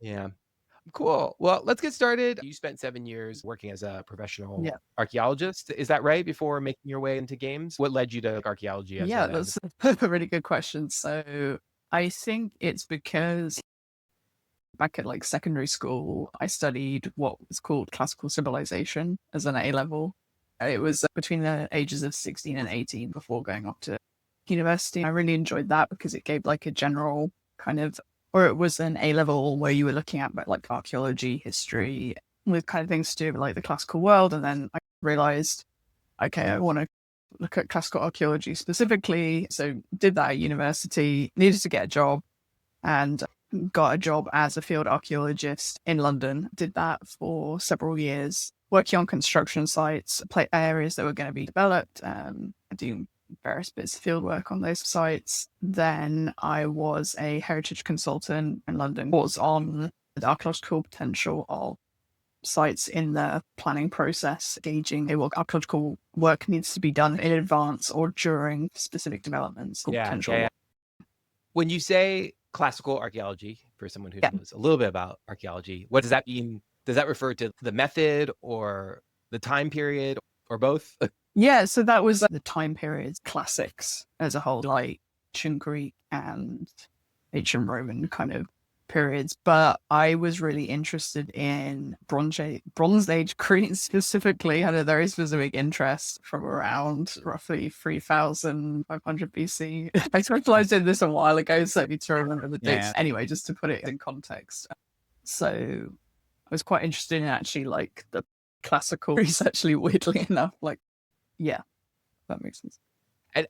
Yeah. Cool. Well, let's get started. You spent 7 years working as a professional Yeah. archaeologist. Is that right? Before making your way into games? What led you to archaeology as Yeah, a that's a really good question. So I think it's because back at like secondary school, I studied what was called classical civilization as an A level. It was between the ages of 16 and 18 before going off to university. I really enjoyed that because it gave like a general kind of, or it was an A level where you were looking at like archaeology, history, with kind of things to do with like the classical world. And then I realized, okay, I want to look at classical archaeology specifically. So did that at university, needed to get a job and got a job as a field archaeologist in London. Did that for several years, working on construction sites, areas that were going to be developed, doing various bits of field work on those sites. Then I was a heritage consultant in London, was on the archaeological potential of sites in the planning process, gauging what archaeological work needs to be done in advance or during specific developments or yeah, yeah, potential. yeah. When you say classical archaeology, for someone who Yeah. knows a little bit about archaeology, what does that mean? Does that refer to the method or the time period or both? Yeah, so that was the time periods, classics as a whole, like ancient Greek and ancient Roman kind of periods. But I was really interested in Bronze Age Crete specifically, had a very specific interest from around roughly 3500 BC. I specialized in this a while ago, so I need to remember the dates. Yeah. Anyway, just to put it in context. So I was quite interested in actually like the classical actually weirdly enough, like yeah, that makes sense.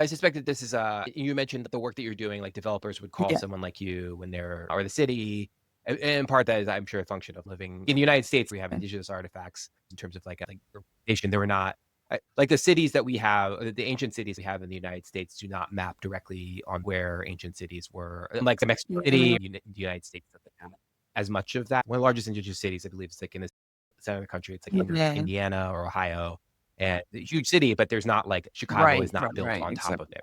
I suspect that this is you mentioned that the work that you're doing, like developers would call Yeah. someone like you when they're or the city. And in part that is, I'm sure, a function of living in the United States. We have Yeah. indigenous artifacts in terms of like representation. There were not like the cities that we have, the ancient cities we have in the United States do not map directly on where ancient cities were. Like the Mexico City, the United States doesn't have as much of that. One of the largest indigenous cities, I believe, is like in the center of the country. It's like under Yeah. Indiana or Ohio, and a huge city, but there's not like Chicago Right, is not right, built right. on top of Exactly.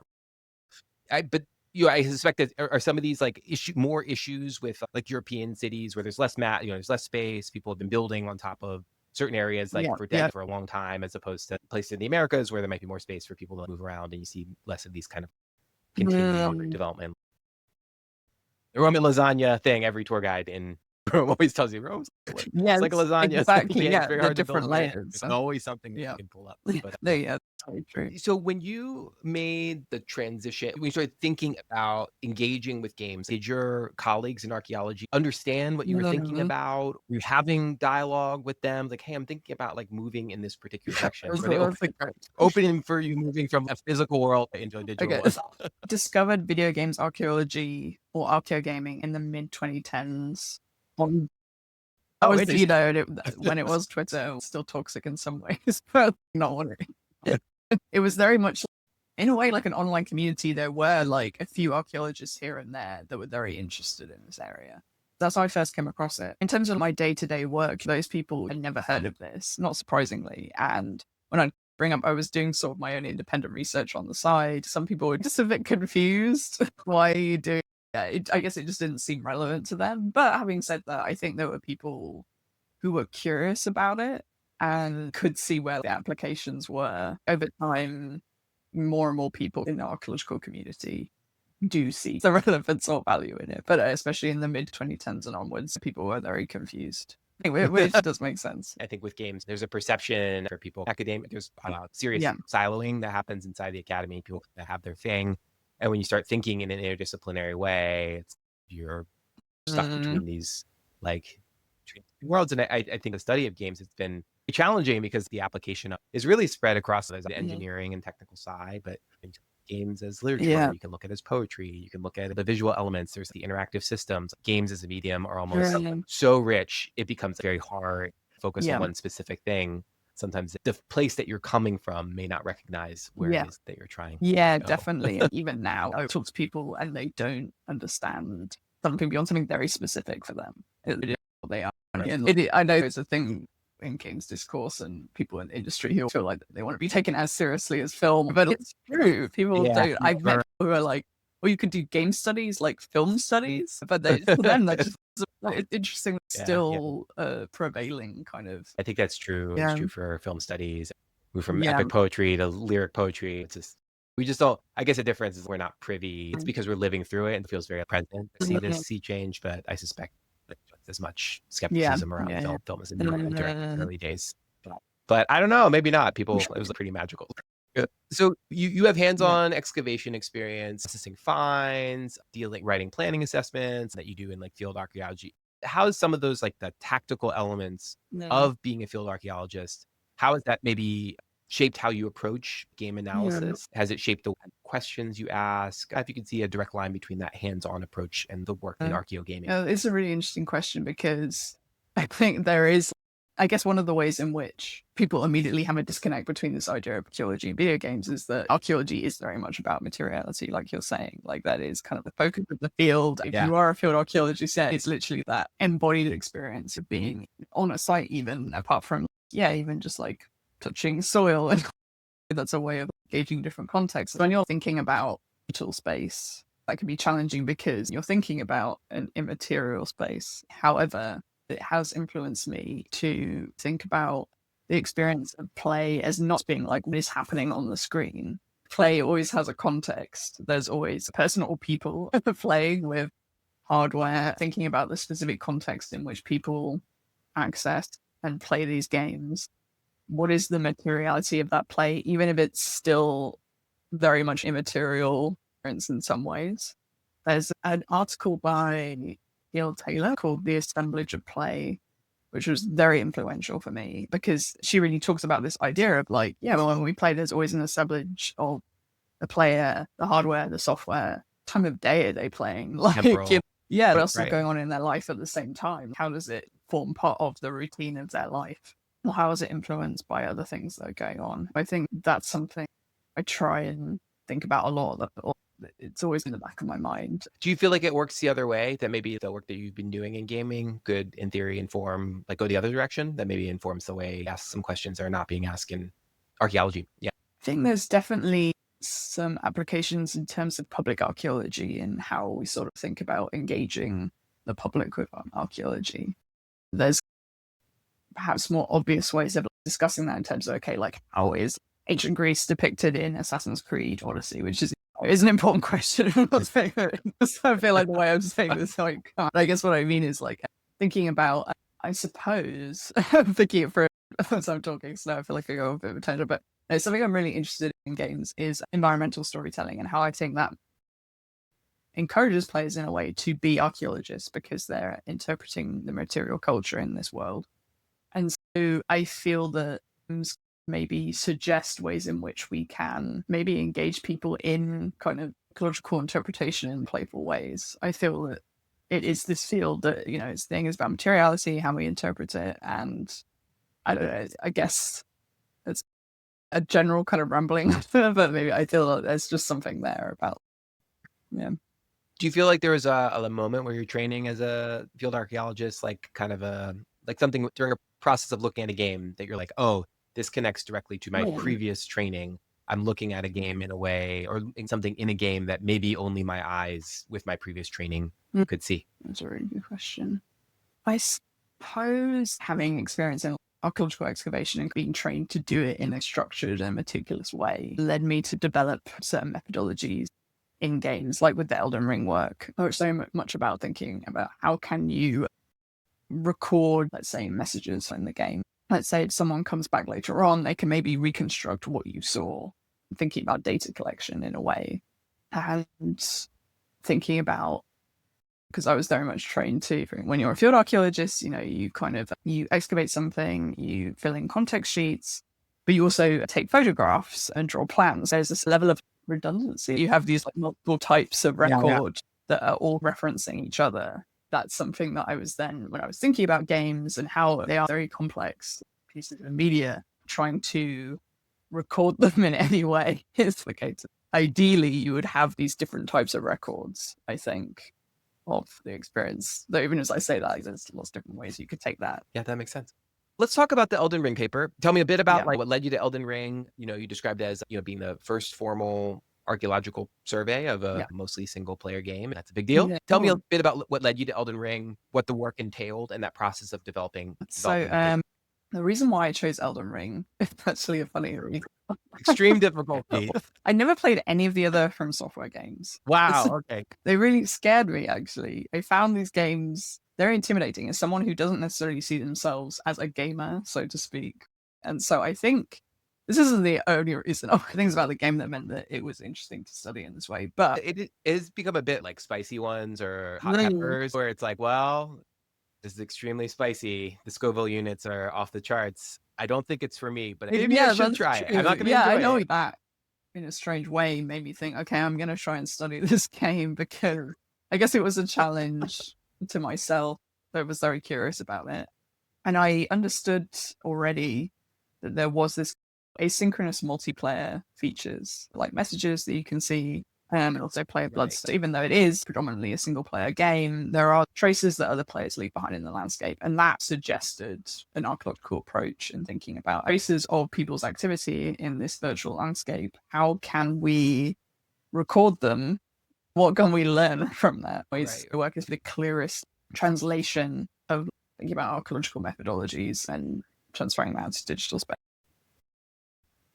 it. But I suspect that are some of these like more issues with like European cities where there's less there's less space. People have been building on top of certain areas like Yeah. for Yeah. for a long time, as opposed to places in the Americas where there might be more space for people to move around, and you see less of these kind of continued Um, development. The Roman lasagna thing, every tour guide in Rome always tells you Rome's it's like a yes, lasagna. exactly. It's Yeah, very the hard to different build it. layers. There's always something that Yeah. you can pull up. Yeah. But No, yeah, totally true. so when you made the transition, when you started thinking about engaging with games, did your colleagues in archaeology understand what you were thinking Mhm. about? Were you having dialogue with them? Like, hey, I'm thinking about like moving in this particular direction. Were they That's a great. open for you moving from a physical world into a digital Okay. one? Discovered video games archaeology or archaeo gaming in the mid 2010s. On that Oh, was, interesting. when it was Twitter, it was still toxic in some ways, but not wondering. It was very much in a way like an online community. There were like a few archaeologists here and there that were very interested in this area. That's how I first came across it. In terms of my day-to-day work, those people had never heard of this, not surprisingly. And when I bring up, I was doing sort of my own independent research on the side. Some people were just a bit confused. Why are you doing that? I guess it just didn't seem relevant to them. But having said that, I think there were people who were curious about it and could see where the applications were. Over time, more and more people in the archaeological community do see the relevance or value in it. But especially in the mid 2010s and onwards, people were very confused. Anyway, which does make sense. I think with games, there's a perception for people, academic, there's serious Yeah. siloing that happens inside the academy. People that have their thing. And when you start thinking in an interdisciplinary way, you're stuck Mm, between these like worlds. And I think the study of games has been challenging because the application is really spread across the mhm. engineering and technical side, but games as literature, Yeah. you can look at as poetry, you can look at the visual elements, there's the interactive systems. Games as a medium are almost Mm, so rich, it becomes very hard to focus on yeah. one specific thing. Sometimes the place that you're coming from may not recognize where it Yeah. is that you're trying Yeah, to go. definitely. And even now, I talk to people and they don't understand something beyond something very specific for them. It is what they are. And I know it's a thing in games discourse and people in the industry who feel like they want to be taken as seriously as film, but it's true. People Yeah. don't. I've met people who are like, well, you could do game studies like film studies, but they, for them, that's just It's interesting, Yeah, yeah. still prevailing kind of. I think that's true. It's Yeah, true for film studies. Move from yeah, epic poetry to lyric poetry. It's just we just don't. I guess the difference is we're not privy. It's because we're living through it and it feels very present to see this mm, sea change. But I suspect there's just as much yeah, skepticism around yeah, film as in during yeah. early days. But I don't know. Maybe not. People. It was pretty magical. So you have Yeah. hands-on excavation experience, assessing finds, writing planning assessments that you do in like field archaeology. How is some of those like the tactical elements Yeah. of being a field archaeologist, how has that maybe shaped how you approach game Yeah. analysis? Has it shaped the questions you ask? If you can see a direct line between that hands-on approach and the work in archeo gaming. It's a really interesting question because I think there is, I guess, one of the ways in which people immediately have a disconnect between this idea of archaeology and video games is that archaeology is very much about materiality, like you're saying. Like that is kind of the focus of the field. If Yeah. you are a field archaeologist, yeah, it's literally that embodied experience of being on a site, even apart from, yeah, even just like touching soil. And that's a way of gauging different contexts. When you're thinking about digital space, that can be challenging because you're thinking about an immaterial space. However, it has influenced me to think about the experience of play as not being like what is happening on the screen. Play always has a context. There's always a person or people playing with hardware, thinking about the specific context in which people access and play these games. What is the materiality of that play, even if it's still very much immaterial in some ways? There's an article by Neil Taylor called The Assemblage of Play, which was very influential for me because she really talks about this idea of like, yeah, well, when we play, there's always an assemblage of the player, the hardware, the software. Time of day are they playing? Like, Temporal. yeah, what else is Right. going on in their life at the same time? How does it form part of the routine of their life? Or how is it influenced by other things that are going on? I think that's something I try and think about a lot. It's always in the back of my mind. Do you feel like it works the other way? That maybe the work that you've been doing in gaming could, in theory, inform, like go the other direction? That maybe informs the way you ask some questions that are not being asked in archaeology. Yeah. I think there's definitely some applications in terms of public archaeology and how we sort of think about engaging the public with archaeology. There's perhaps more obvious ways of discussing that in terms of, okay, like how is ancient Greece depicted in Assassin's Creed Odyssey, which is an important question. I'm not saying that. I feel like the way I'm saying this, like, I guess what I mean is like thinking about, I suppose, I'm thinking it for as I'm talking, so now I feel like I go a bit of a tangent, but something I'm really interested in games is environmental storytelling and how I think that encourages players in a way to be archaeologists because they're interpreting the material culture in this world. And so I feel that maybe suggest ways in which we can maybe engage people in kind of ecological interpretation in playful ways. I feel that it is this field that, its thing is about materiality, how we interpret it. And I don't know, I guess it's a general kind of rambling, but maybe I feel that there's just something there about, yeah. Do you feel like there was a moment where you're training as a field archaeologist, like kind of like something during a process of looking at a game that you're like, oh, this connects directly to my previous training. I'm looking at a game in a way or something in a game that maybe only my eyes with my previous training could see. That's a really good question. I suppose having experience in archaeological excavation and being trained to do it in a structured and meticulous way led me to develop certain methodologies in games, like with the Elden Ring work. It's so much about thinking about how can you record, let's say, messages in the game. Let's say if someone comes back later on, they can maybe reconstruct what you saw, thinking about data collection in a way. And thinking about, because I was very much trained to, when you're a field archaeologist, you excavate something, you fill in context sheets, but you also take photographs and draw plans. There's this level of redundancy. You have these like multiple types of record that are all referencing each other. That's something that I was then, when I was thinking about games and how they are very complex pieces of media, trying to record them in any way is the case. Ideally, you would have these different types of records, I think, of the experience. Though even as I say that, there's lots of different ways you could take that. Yeah, that makes sense. Let's talk about the Elden Ring paper. Tell me a bit about like what led you to Elden Ring. You described it as being the first formal archaeological survey of a Yeah. mostly single player game. That's a big deal. Yeah. Tell me a bit about what led you to Elden Ring, what the work entailed, and that process of So, developing the game. the reason why I chose Elden Ring is actually a funny reason. Extreme difficulty. I never played any of the other From Software games. Wow. Okay. They really scared me, actually. I found these games very intimidating as someone who doesn't necessarily see themselves as a gamer, so to speak. And so I think this isn't the only reason. Oh, things about the game that meant that it was interesting to study in this way. But It is become a bit like spicy ones or hot Mm. peppers, where it's like, well, this is extremely spicy. The Scoville units are off the charts. I don't think it's for me, but maybe I yeah, should that's try it. I'm true. not going to Yeah, I enjoy know it. that in a strange way made me think, okay, I'm going to try and study this game because I guess it was a challenge to myself. I was very curious about it. And I understood already that there was this asynchronous multiplayer features, like messages that you can see, and also player blood. Right. So even though it is predominantly a single player game, there are traces that other players leave behind in the landscape. And that suggested an archaeological approach in thinking about traces of people's activity in this virtual landscape. How can we record them? What can we learn from that? Right. The work is the clearest translation of thinking about archaeological methodologies and transferring that to digital space.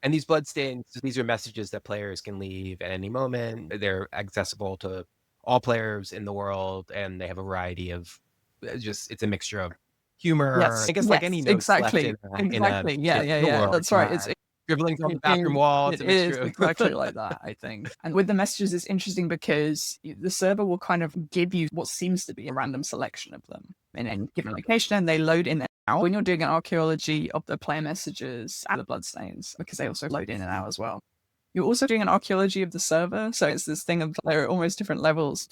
And these bloodstains, these are messages that players can leave at any moment. They're accessible to all players in the world, and they have a variety of it's a mixture of humor. Yes, I guess like any notes left exactly, in a exactly. Yeah, in yeah, the yeah. world. That's right. It's Scribblings on the bathroom wall. It's it a mixture is of exactly like that, I think. And with the messages, it's interesting because the server will kind of give you what seems to be a random selection of them in a given location, and they load in and out. When you're doing an archaeology of the player messages and the bloodstains, because they also load in and out as well. You're also doing an archaeology of the server, so it's this thing of there are almost different levels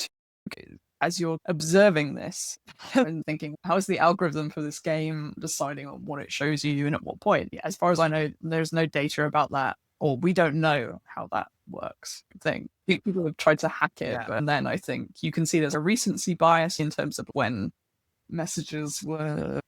as you're observing this and thinking, how is the algorithm for this game deciding on what it shows you and at what point? As far as I know, there's no data about that, or we don't know how that works. People have tried to hack it, Yeah. and then I think you can see there's a recency bias in terms of when messages were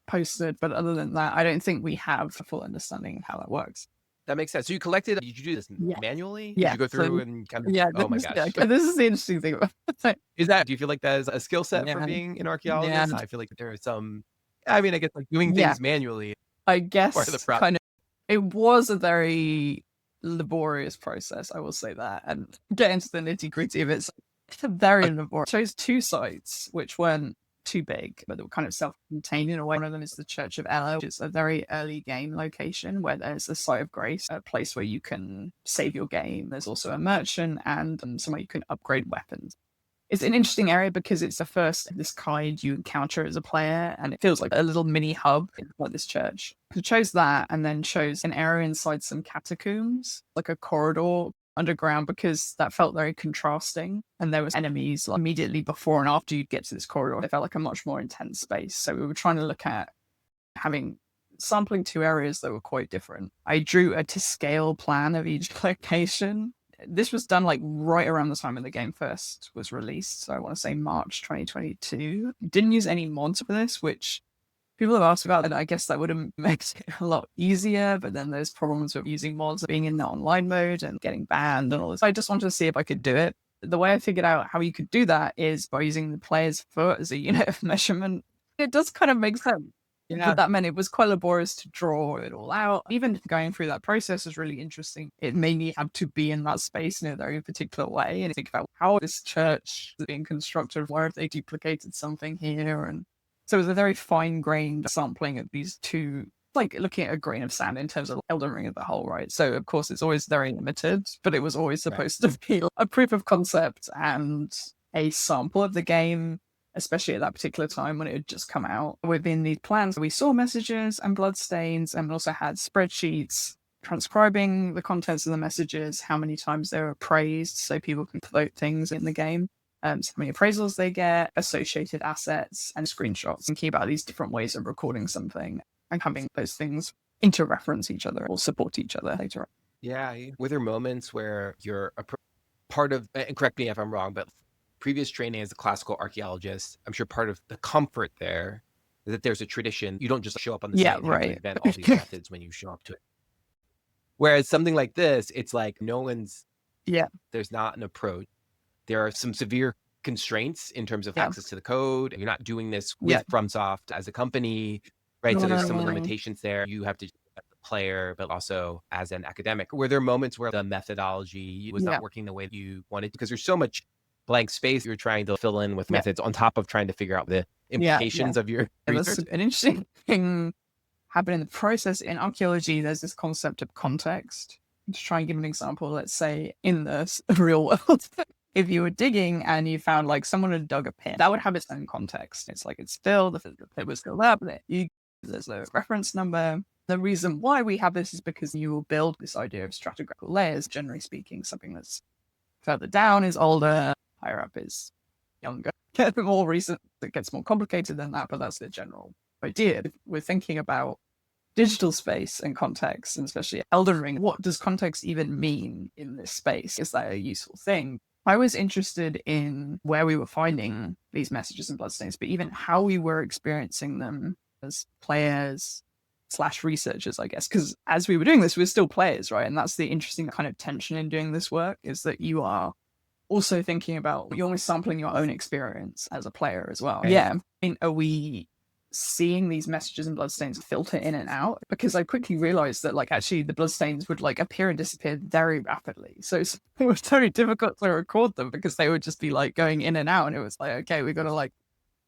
posted. But other than that, I don't think we have a full understanding of how that works. That makes sense. So did you do this Yeah. manually? Yeah. Did you go So, through and kind of, yeah, oh my this, yeah, gosh. this is the interesting thing about it. Do you feel like that is a skill set for Yeah. being an Yeah. archaeologist? I feel like there are some, I mean, I guess like doing Yeah. things manually I part of the guess process. kind of it was a very laborious process, I will say that. And get into the nitty-gritty of it. It's a very laborious. I chose two sites which weren't too big, but they were kind of self-contained in a way. One of them is the Church of Ella, which is a very early game location where there's a site of grace, a place where you can save your game. There's also a merchant and somewhere you can upgrade weapons. It's an interesting area because it's the first of this kind you encounter as a player, and it feels like a little mini hub like this church. So chose that, and then chose an area inside some catacombs, like a corridor underground, because that felt very contrasting. And there was enemies like, immediately before and after you'd get to this corridor. It felt like a much more intense space. So we were trying to look at sampling two areas that were quite different. I drew a to scale plan of each location. This was done like right around the time when the game first was released. So I want to say March 2022. Didn't use any mods for this, which people have asked about, and I guess that would have made it a lot easier. But then there's problems with using mods being in the online mode and getting banned and all this. I just wanted to see if I could do it. The way I figured out how you could do that is by using the player's foot as a unit of measurement. It does kind of make sense. Yeah. But that meant it was quite laborious to draw it all out. Even going through that process was really interesting. It made me have to be in that space in a very particular way and think about how this church is being constructed, where have they duplicated something here. And so it was a very fine-grained sampling of these two, like looking at a grain of sand in terms of Elden Ring as a whole, right? So of course it's always very limited, but it was always supposed to be a proof of concept and a sample of the game, especially at that particular time when it had just come out. Within these plans, we saw messages and bloodstains, and also had spreadsheets transcribing the contents of the messages, how many times they were praised, so people can vote things in the game, so how many appraisals they get, associated assets, and screenshots. Thinking about these different ways of recording something and having those things interreference each other or support each other later on. Yeah. Were there moments where you're a part of, and correct me if I'm wrong, but previous training as a classical archaeologist, I'm sure part of the comfort there is that there's a tradition. You don't just show up on the site and have to invent all these methods when you show up to it. Whereas something like this, it's like no one's Yeah. There's not an approach. There are some severe constraints in terms of Yeah. access to the code. You're not doing this Yeah. with FromSoft as a company, right? So there's some Mm, limitations there. You have to as a player, but also as an academic. Were there moments where the methodology was yeah. not working the way that you wanted? Because there's so much blank space you're trying to fill in with Yeah. methods on top of trying to figure out the Yeah. Yeah. implications of your And that's research. an interesting thing happened in the process. In archaeology, there's this concept of context. To try and give an example, let's say in the real world, if you were digging and you found like someone had dug a pit, that would have its own context. It's like it's filled, the pit was filled up, there's a reference number. The reason why we have this is because you will build this idea of stratigraphical layers. Generally speaking, something that's further down is older, higher up is younger. Get a bit more recent, it gets more complicated than that, but that's the general idea. If we're thinking about digital space and context, and especially Elden Ring, what does context even mean in this space? Is that a useful thing? I was interested in where we were finding these messages and bloodstains, but even how we were experiencing them as players slash researchers, I guess. Because as we were doing this, we were still players, right? And that's the interesting kind of tension in doing this work, is that you are also thinking about, you're almost sampling your own experience as a player as well. Right. Yeah. I mean, are we seeing these messages and bloodstains filter in and out? Because I quickly realized that like actually the bloodstains would like appear and disappear very rapidly. So it was very difficult to record them because they would just be like going in and out. And it was like, okay, we got to like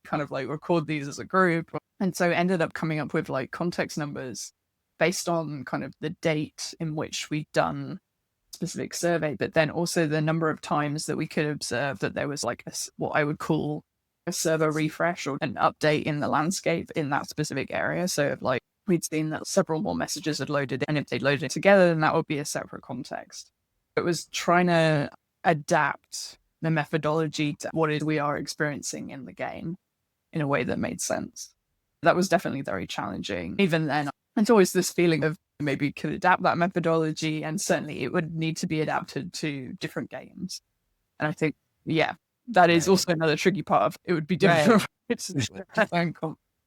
kind of like record these as a group. And so ended up coming up with like context numbers based on kind of the date in which we'd done specific survey, but then also the number of times that we could observe that there was like what I would call a server refresh or an update in the landscape in that specific area. So if like we'd seen that several more messages had loaded, and if they loaded together, then that would be a separate context. It was trying to adapt the methodology to what it is we are experiencing in the game in a way that made sense. That was definitely very challenging. Even then, it's always this feeling of maybe you could adapt that methodology, and certainly it would need to be adapted to different games. And I think, yeah, that is Right. also another tricky part of it would be different. It's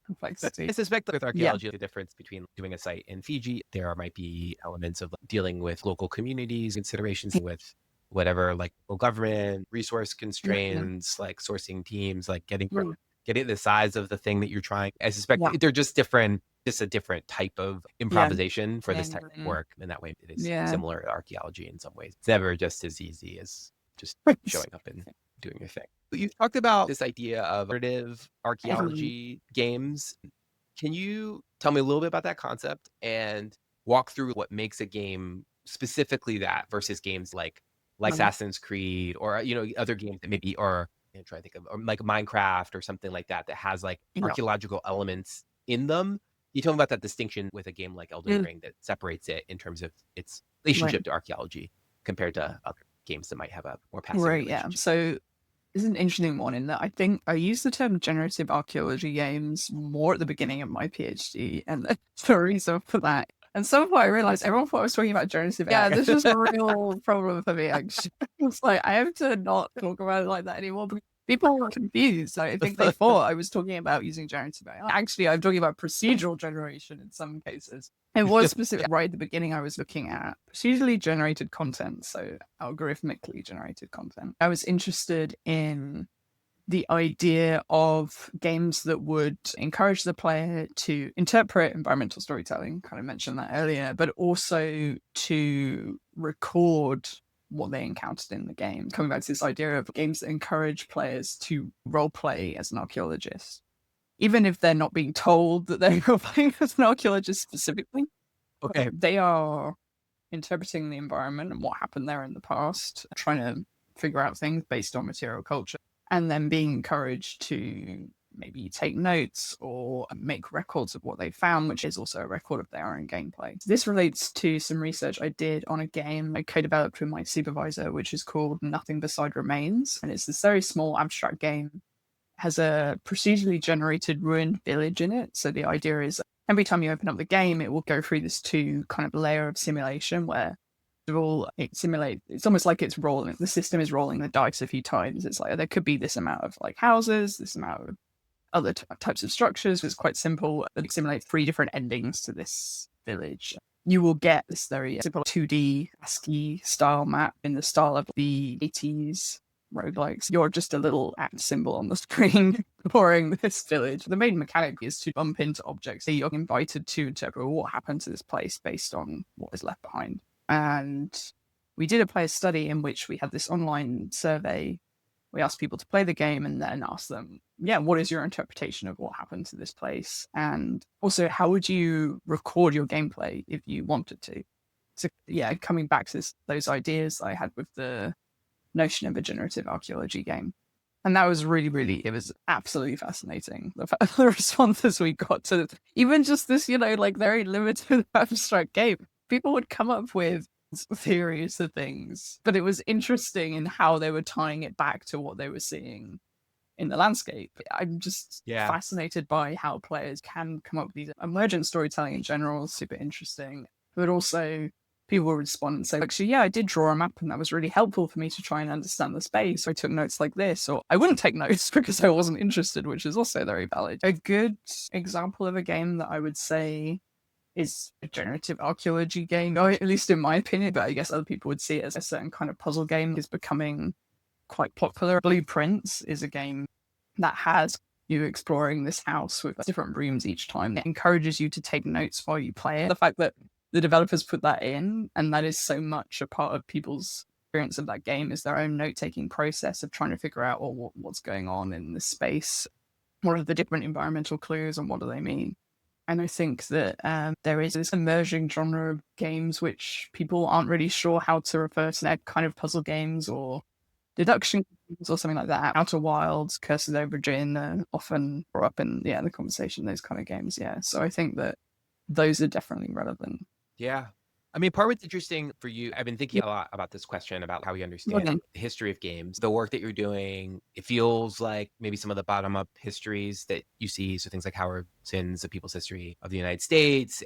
complexity. I suspect with Yeah. archaeology, the difference between doing a site in Fiji, there might be elements of dealing with local communities, considerations with whatever, like local government, resource constraints, like sourcing teams, like getting the size of the thing that you're trying. I suspect Yeah. they're just different, just a different type of improvisation for this type of work. And that way it is similar to archaeology in some ways. It's never just as easy as just showing up and doing your thing. But you talked about this idea of narrative archaeology games. Can you tell me a little bit about that concept and walk through what makes a game specifically that versus games like Assassin's Creed or other games that maybe are, I'm trying to think of, or like Minecraft or something like that has like archaeological elements in them. You tell me about that distinction with a game like Elden Ring that separates it in terms of its relationship to archaeology compared to other games that might have a more passive relationship. Yeah. So this is an interesting one in that I think I used the term generative archaeology games more at the beginning of my PhD, and the reason for that. And some point I realized everyone thought I was talking about generative AI. This is a real problem for me, actually. It's like I have to not talk about it like that anymore because people were confused. I think they thought I was talking about using generative AI. Actually, I'm talking about procedural generation in some cases. It was specific. Right at the beginning, I was looking at procedurally generated content, so algorithmically generated content. I was interested in the idea of games that would encourage the player to interpret environmental storytelling, kind of mentioned that earlier, but also to record what they encountered in the game. Coming back to this idea of games that encourage players to role play as an archaeologist, even if they're not being told that they're role playing as an archaeologist specifically. Okay. They are interpreting the environment and what happened there in the past, trying to figure out things based on material culture, and then being encouraged to maybe take notes or make records of what they found, which is also a record of their own gameplay. This relates to some research I did on a game I co-developed with my supervisor, which is called Nothing Beside Remains. And it's this very small abstract game. It has a procedurally generated ruined village in it. So the idea is every time you open up the game, it will go through this two kind of layer of simulation where it's almost like it's rolling. The system is rolling the dice a few times. It's like there could be this amount of like houses, this amount of other types of structures. It's quite simple. It simulates 3 different endings to this village. you will get this very simple 2D ASCII style map in the style of the 80s roguelikes. You're just a little @ symbol on the screen exploring this village. The main mechanic is to bump into objects. You're invited to interpret what happened to this place based on what is left behind. And we did a player study in which we had this online survey. We asked people to play the game and then asked them, yeah, what is your interpretation of what happened to this place? And also, how would you record your gameplay if you wanted to? So, yeah, coming back to those ideas I had with the notion of a generative archaeology game. And that was really, it was absolutely fascinating. The responses we got to even just this, like very limited abstract game. People would come up with theories of things, but it was interesting in how they were tying it back to what they were seeing in the landscape. I'm just fascinated by how players can come up with these emergent storytelling in general. Super interesting, but also people will respond and say, actually, yeah, I did draw a map and that was really helpful for me to try and understand the space. I took notes like this, or I wouldn't take notes because I wasn't interested, which is also very valid. A good example of a game that I would say is a generative archaeology game, or at least in my opinion, but I guess other people would see it as a certain kind of puzzle game, is becoming quite popular. Blueprints is a game that has you exploring this house with different rooms each time. It encourages you to take notes while you play it. The fact that the developers put that in, and that is so much a part of people's experience of that game, is their own note-taking process of trying to figure out what's going on in this space. What are the different environmental clues and what do they mean? And I think that there is this emerging genre of games which people aren't really sure how to refer to. They're kind of puzzle games or deduction games or something like that. Outer Wilds, Curses Over Jinn often brought up in the conversation, those kind of games. Yeah. So I think that those are definitely relevant. Yeah. I mean, part of what's interesting for you, I've been thinking a lot about this question about how we understand the history of games. The work that you're doing, it feels like maybe some of the bottom-up histories that you see, so things like Howard Zinn's The People's History of the United States,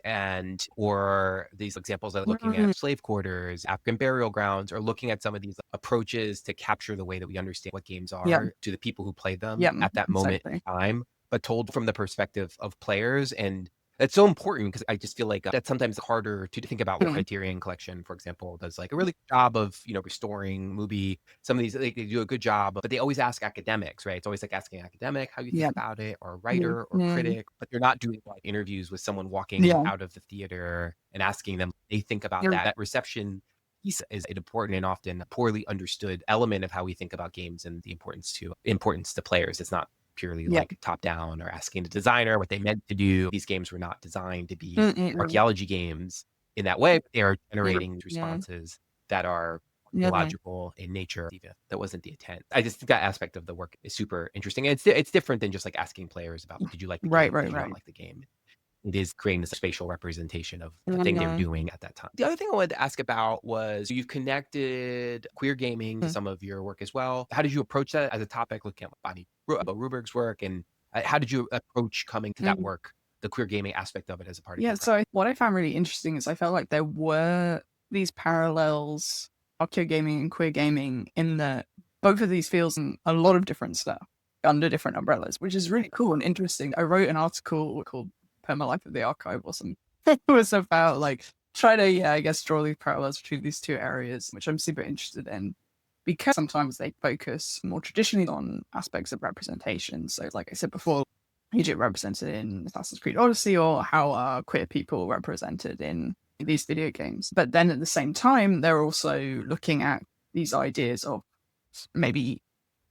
or these examples of looking at slave quarters, African burial grounds, or looking at some of these approaches to capture the way that we understand what games are to the people who play them at that moment in time, but told from the perspective of players. And it's so important because I just feel like that's sometimes harder to think about. What Criterion Collection, for example, does like a really good job of, restoring movie. Some of these, they do a good job, but they always ask academics, right? It's always like asking an academic how you think about it, or a writer or critic, but they're not doing like interviews with someone walking out of the theater and asking them what they think about that. That reception piece is an important and often poorly understood element of how we think about games and the importance to players. It's not purely like top down or asking the designer what they meant to do. These games were not designed to be archaeology games in that way. They are generating responses that are archaeological in nature. That wasn't the intent. I just think that aspect of the work is super interesting. And it's different than just like asking players about, did you like the game? Did you not like the game? It is creating this spatial representation of the thing they were doing at that time. The other thing I wanted to ask about was, you've connected queer gaming to some of your work as well. How did you approach that as a topic, looking at Bonnie Ruberg's work, and how did you approach coming to that work, the queer gaming aspect of it as a part of it? So what I found really interesting is I felt like there were these parallels, archaeo gaming and queer gaming, in that both of these fields and a lot of different stuff under different umbrellas, which is really cool and interesting. I wrote an article called Perma-Life of the Archive or something. It was about like trying to, draw these parallels between these two areas, which I'm super interested in, because sometimes they focus more traditionally on aspects of representation. So like I said before, Egypt represented in Assassin's Creed Odyssey, or how are queer people represented in these video games. But then at the same time, they're also looking at these ideas of maybe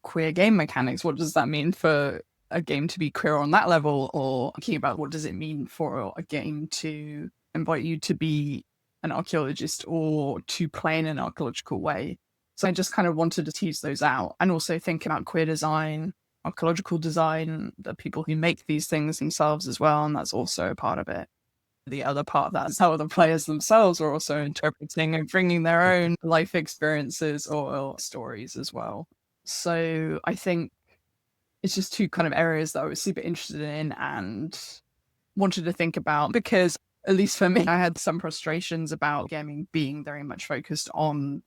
queer game mechanics. What does that mean for a game to be queer on that level? Or thinking about what does it mean for a game to invite you to be an archaeologist or to play in an archaeological way. So I just kind of wanted to tease those out, and also think about queer design, archaeological design, the people who make these things themselves as well, and that's also a part of it. The other part of that is how the players themselves are also interpreting and bringing their own life experiences or stories as well. So I think it's just two kind of areas that I was super interested in and wanted to think about, because at least for me, I had some frustrations about gaming being very much focused on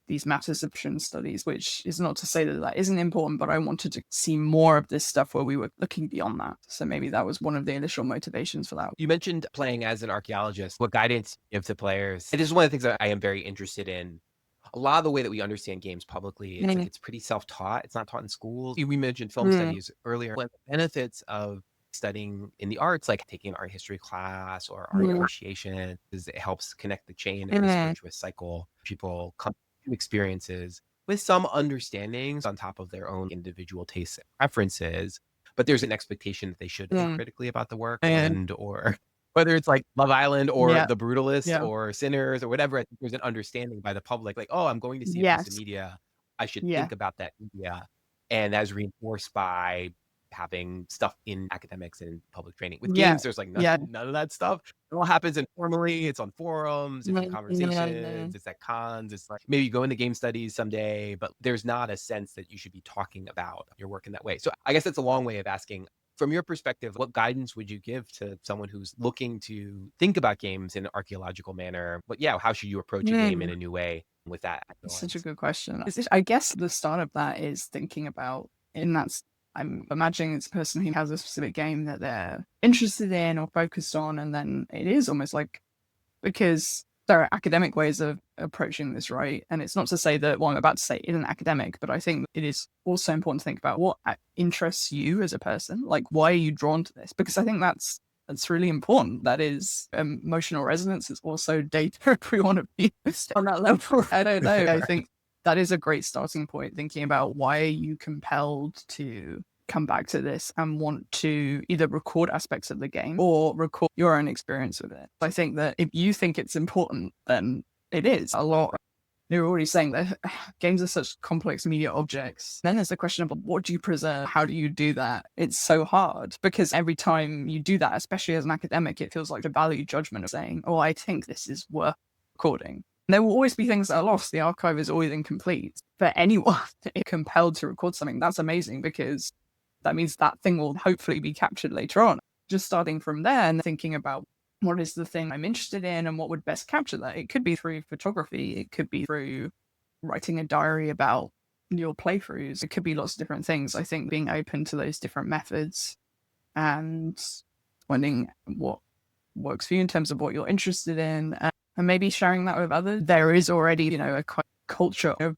these matter perception studies, which is not to say that that isn't important, but I wanted to see more of this stuff where we were looking beyond that. So maybe that was one of the initial motivations for that. You mentioned playing as an archaeologist. What guidance you give to players? And this is one of the things that I am very interested in. A lot of the way that we understand games publicly, it's like it's pretty self-taught. It's not taught in schools. We mentioned film studies earlier. One of the benefits of studying in the arts, like taking an art history class or art appreciation, is it helps connect the chain of this virtuous cycle. People come to experiences with some understandings on top of their own individual tastes and preferences, but there's an expectation that they should think critically about the work and or whether it's like Love Island or The Brutalists or Sinners or whatever. I think there's an understanding by the public, like, oh, I'm going to see a piece of media. I should think about that media. And that's reinforced by having stuff in academics and public training. With games, there's like none of that stuff. It all happens informally. It's on forums, it's in conversations, it's at cons. It's like maybe you go into game studies someday, but there's not a sense that you should be talking about your work in that way. So I guess that's a long way of asking, from your perspective, what guidance would you give to someone who's looking to think about games in an archaeological manner? But how should you approach a game in a new way with that? Such a good question. I guess the start of that is thinking about, and that's, I'm imagining it's a person who has a specific game that they're interested in or focused on, and then it is almost like, because there are academic ways of approaching this, right? And it's not to say that what I'm about to say isn't academic, but I think it is also important to think about what interests you as a person. Like, why are you drawn to this? Because I think that's really important. That is emotional resonance. It's also data if we want to be on that level. I don't know. I think that is a great starting point, thinking about why are you compelled to come back to this and want to either record aspects of the game or record your own experience with it. I think that if you think it's important, then it is a lot. You're already saying that games are such complex media objects. Then there's the question of what do you preserve? How do you do that? It's so hard because every time you do that, especially as an academic, it feels like a value judgment of saying, oh, I think this is worth recording. There will always be things that are lost. The archive is always incomplete. For anyone compelled to record something, that's amazing, because that means that thing will hopefully be captured later on. Just starting from there and thinking about what is the thing I'm interested in and what would best capture that. It could be through photography. It could be through writing a diary about your playthroughs. It could be lots of different things. I think being open to those different methods and finding what works for you in terms of what you're interested in, and maybe sharing that with others. There is already, a culture of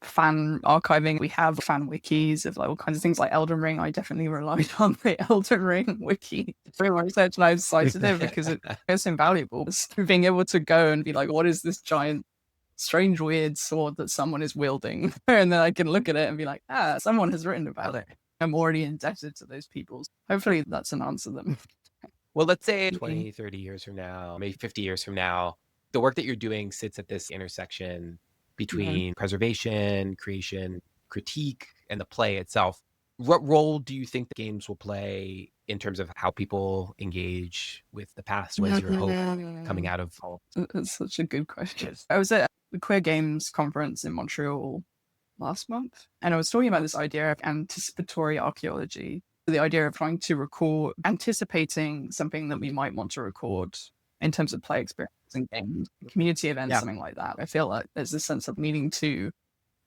fan archiving. We have fan wikis of all kinds of things like Elden Ring. I definitely relied on the Elden Ring wiki for my research, and I've cited it because it's invaluable. It's being able to go and be like, what is this giant, strange, weird sword that someone is wielding? And then I can look at it and be like, someone has written about it. I'm already indebted to those people. Hopefully that's an answer them. Well, let's say 20, 30 years from now, maybe 50 years from now, the work that you're doing sits at this intersection between preservation, creation, critique, and the play itself. What role do you think the games will play in terms of how people engage with the past? What is your hope coming out of all? That's such a good question. I was at the Queer Games conference in Montreal last month, and I was talking about this idea of anticipatory archaeology. The idea of trying to record, anticipating something that we might want to record in terms of play experience and games, community events, something like that. I feel like there's this sense of needing to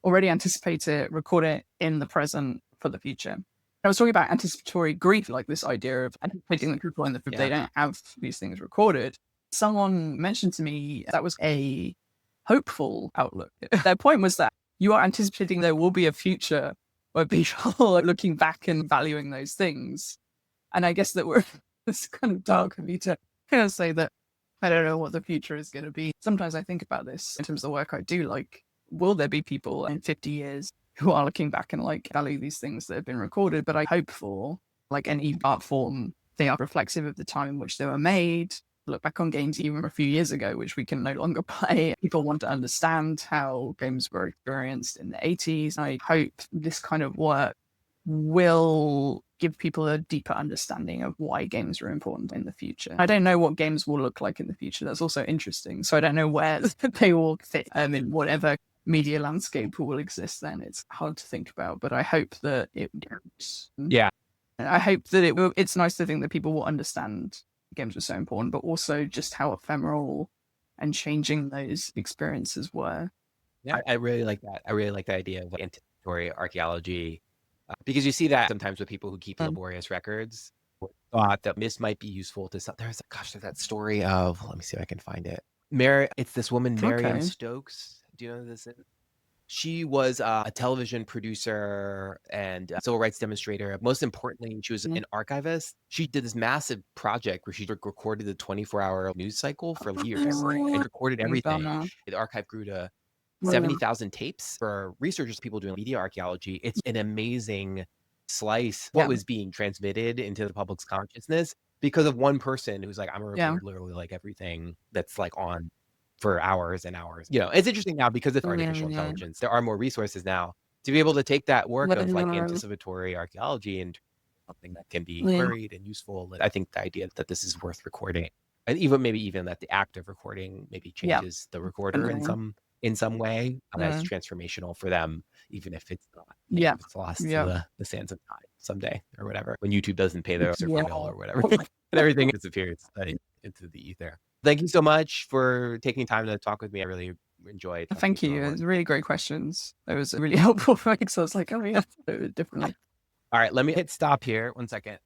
already anticipate it, record it in the present for the future. I was talking about anticipatory grief, like this idea of anticipating the people in the future, they don't have these things recorded. Someone mentioned to me that was a hopeful outlook. Their point was that you are anticipating there will be a future where people are looking back and valuing those things. And I guess that it's kind of dark for me to say that I don't know what the future is going to be. Sometimes I think about this in terms of the work I do, like, will there be people in 50 years who are looking back and value these things that have been recorded? But I hope for, like any art form, they are reflexive of the time in which they were made. Look back on games even a few years ago, which we can no longer play. People want to understand how games were experienced in the 80s. I hope this kind of work will give people a deeper understanding of why games are important in the future. I don't know what games will look like in the future. That's also interesting. So I don't know where they will fit in whatever media landscape will exist then. It's hard to think about, but I hope that it won't. Yeah. I hope that it will. It's nice to think that people will understand games were so important, but also just how ephemeral and changing those experiences were. Yeah, I really like that. I really like the idea of anticipatory archaeology because you see that sometimes with people who keep Mm, laborious records. Thought that this might be useful to some. There's that story of. Let me see if I can find it. It's this woman, Marion okay. Stokes. Do you know who this is? She was a television producer and a civil rights demonstrator. Most importantly, she was Mm. an archivist. She did this massive project where she recorded the 24-hour news cycle for years and recorded everything. Bummer. The archive grew to Mm. 70,000 tapes. For researchers, people doing media archaeology, it's an amazing slice what Yeah, was being transmitted into the public's consciousness because of one person who's like, I'm gonna yeah. record literally like everything that's like on for hours and hours. It's interesting now because of artificial Mm. intelligence. There are more resources now to be able to take that work of like Mm. anticipatory archaeology and something that can be Mm. queried and useful. I think the idea that this is worth recording, and even maybe even that the act of recording maybe Yeah, changes the recorder definitely. in some way that's Mm. transformational for them, even if it's not, Yeah, if it's lost to yeah, the sands of time someday or whatever. When YouTube doesn't pay their server yeah. bill or whatever, and everything disappears into the ether. Thank you so much for taking time to talk with me. I really enjoyed talking Thank through you. our It work. was really great questions. It was really helpful for me because I was like, oh yeah, differently. All right, let me hit stop here. 1 second.